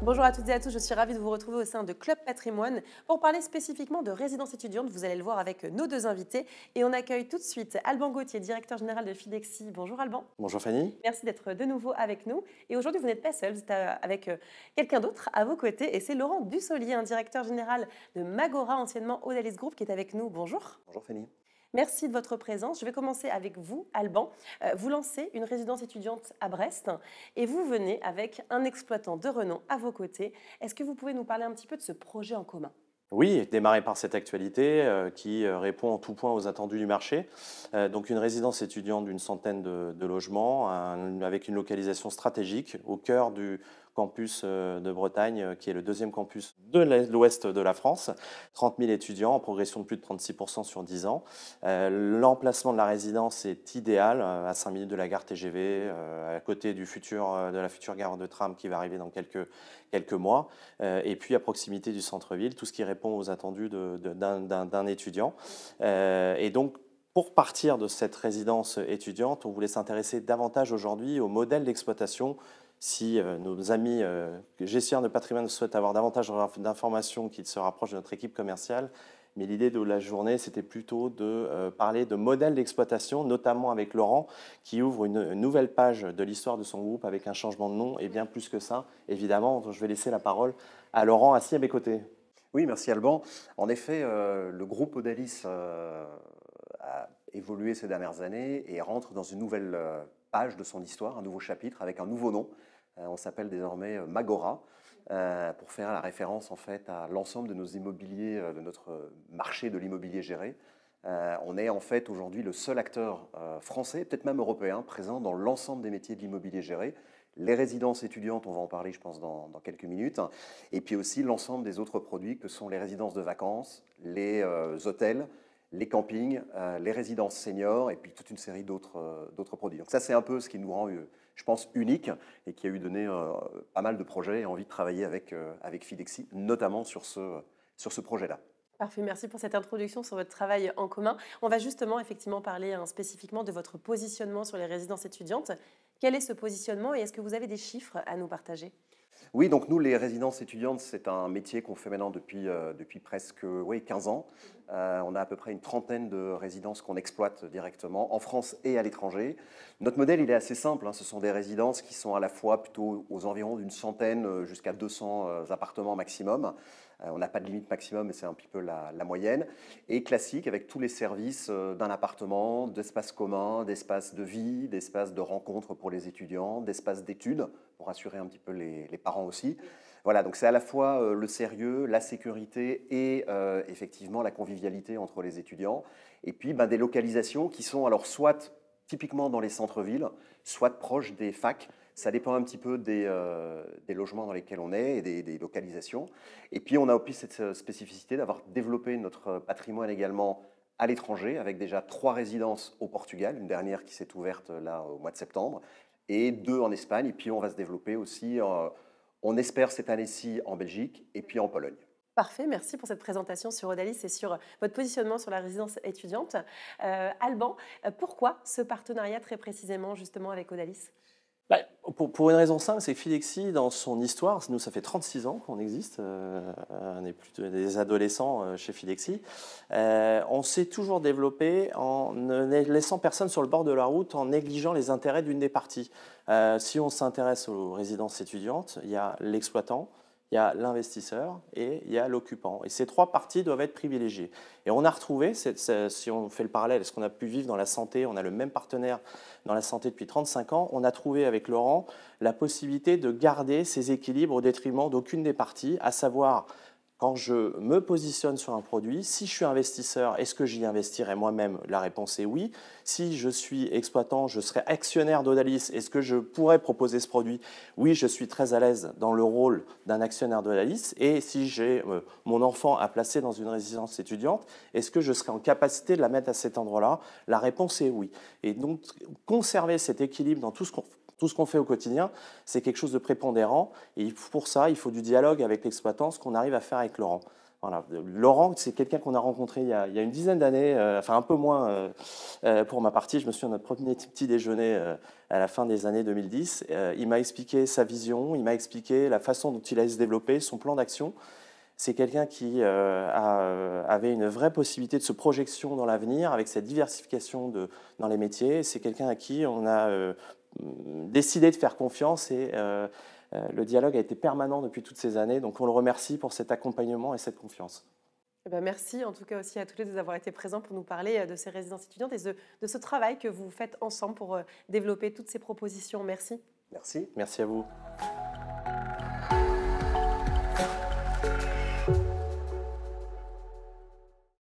Bonjour à toutes et à tous, je suis ravie de vous retrouver au sein de Club Patrimoine pour parler spécifiquement de résidence étudiante. Vous allez le voir avec nos deux invités. Et on accueille tout de suite Alban Gauthier, directeur général de Fidexi. Bonjour Alban. Bonjour Fanny. Merci d'être de nouveau avec nous. Et aujourd'hui, vous n'êtes pas seul, vous êtes avec quelqu'un d'autre à vos côtés. Et c'est Laurent Dussolier, un directeur général de Magora, anciennement Odalis Group, qui est avec nous. Bonjour. Bonjour Fanny. Merci de votre présence. Je vais commencer avec vous, Alban. Vous lancez une résidence étudiante à Brest et vous venez avec un exploitant de renom à vos côtés. Est-ce que vous pouvez nous parler un petit peu de ce projet en commun ? Oui, démarrer par cette actualité qui répond en tout point aux attendus du marché. Donc une résidence étudiante d'une centaine de logements avec une localisation stratégique au cœur du campus de Bretagne, qui est le deuxième campus de l'ouest de la France. 30 000 étudiants en progression de plus de 36% sur 10 ans. L'emplacement de la résidence est idéal, à 5 minutes de la gare TGV, à côté de la future gare de tram qui va arriver dans quelques mois, et puis à proximité du centre-ville, tout ce qui répond aux attendus d'un étudiant. Et donc, pour partir de cette résidence étudiante, on voulait s'intéresser davantage aujourd'hui au modèle d'exploitation. Si nos amis gestionnaires de patrimoine souhaitent avoir davantage d'informations, qu'ils se rapprochent de notre équipe commerciale. Mais l'idée de la journée, c'était plutôt de parler de modèle d'exploitation, notamment avec Laurent, qui ouvre une nouvelle page de l'histoire de son groupe avec un changement de nom, et bien plus que ça. Évidemment, je vais laisser la parole à Laurent, assis à mes côtés. Oui, merci Alban. En effet, le groupe Odalis a évolué ces dernières années et rentre dans une nouvelle page de son histoire, un nouveau chapitre avec un nouveau nom. On s'appelle désormais Magora, pour faire la référence en fait à l'ensemble de nos immobiliers, de notre marché de l'immobilier géré. On est en fait aujourd'hui le seul acteur français, peut-être même européen, présent dans l'ensemble des métiers de l'immobilier géré. Les résidences étudiantes, on va en parler je pense dans quelques minutes, et puis aussi l'ensemble des autres produits que sont les résidences de vacances, les hôtels, les campings, les résidences seniors et puis toute une série d'autres produits. Donc ça, c'est un peu ce qui nous rend, je pense, unique et qui a eu donné pas mal de projets et envie de travailler avec Fidexi, notamment sur ce projet-là. Parfait, merci pour cette introduction sur votre travail en commun. On va justement effectivement parler spécifiquement de votre positionnement sur les résidences étudiantes. Quel est ce positionnement et est-ce que vous avez des chiffres à nous partager ? Oui, donc nous, les résidences étudiantes, c'est un métier qu'on fait maintenant depuis presque 15 ans. On a à peu près une trentaine de résidences qu'on exploite directement en France et à l'étranger. Notre modèle, il est assez simple, hein. Ce sont des résidences qui sont à la fois plutôt aux environs d'une centaine jusqu'à 200 appartements maximum. On n'a pas de limite maximum, mais c'est un petit peu la moyenne. Et classique, avec tous les services d'un appartement, d'espaces communs, d'espaces de vie, d'espaces de rencontres pour les étudiants, d'espaces d'études, pour rassurer un petit peu les parents aussi. Voilà, donc c'est à la fois le sérieux, la sécurité et effectivement la convivialité entre les étudiants. Et puis des localisations qui sont alors soit typiquement dans les centres-villes, soit proches des facs. Ça dépend un petit peu des logements dans lesquels on est et des localisations. Et puis, on a aussi cette spécificité d'avoir développé notre patrimoine également à l'étranger, avec déjà 3 résidences au Portugal, une dernière qui s'est ouverte là au mois de septembre, et 2 en Espagne. Et puis, on va se développer aussi, on espère cette année-ci, en Belgique et puis en Pologne. Parfait, merci pour cette présentation sur Odalis et sur votre positionnement sur la résidence étudiante. Alban, pourquoi ce partenariat très précisément justement avec Odalis ? Pour une raison simple, c'est que Fidexi, dans son histoire, nous ça fait 36 ans qu'on existe, on est plutôt des adolescents chez Fidexi, on s'est toujours développé en ne laissant personne sur le bord de la route, en négligeant les intérêts d'une des parties. Si on s'intéresse aux résidences étudiantes, il y a l'exploitant, il y a l'investisseur et il y a l'occupant. Et ces 3 parties doivent être privilégiées. Et on a retrouvé, si on fait le parallèle, est-ce qu'on a pu vivre dans la santé, on a le même partenaire dans la santé depuis 35 ans, on a trouvé avec Laurent la possibilité de garder ces équilibres au détriment d'aucune des parties, à savoir quand je me positionne sur un produit, si je suis investisseur, est-ce que j'y investirai moi-même? La réponse est oui. Si je suis exploitant, je serai actionnaire d'Odalis, est-ce que je pourrais proposer ce produit? Oui, je suis très à l'aise dans le rôle d'un actionnaire d'Odalis. Et si j'ai mon enfant à placer dans une résidence étudiante, est-ce que je serai en capacité de la mettre à cet endroit-là? La réponse est oui. Et donc, conserver cet équilibre dans tout ce qu'on fait au quotidien, c'est quelque chose de prépondérant. Et pour ça, il faut du dialogue avec l'exploitant, ce qu'on arrive à faire avec Laurent. Voilà. Laurent, c'est quelqu'un qu'on a rencontré il y a une dizaine d'années, enfin un peu moins pour ma partie. Je me souviens de notre premier petit déjeuner à la fin des années 2010. Il m'a expliqué sa vision, il m'a expliqué la façon dont il allait se développer, son plan d'action. C'est quelqu'un qui avait une vraie possibilité de se projection dans l'avenir avec cette diversification dans les métiers. C'est quelqu'un à qui on a décidé de faire confiance et le dialogue a été permanent depuis toutes ces années. Donc on le remercie pour cet accompagnement et cette confiance. Eh ben merci en tout cas aussi à tous les deux d'avoir été présents pour nous parler de ces résidences étudiantes et de ce travail que vous faites ensemble pour développer toutes ces propositions. Merci. Merci. Merci à vous.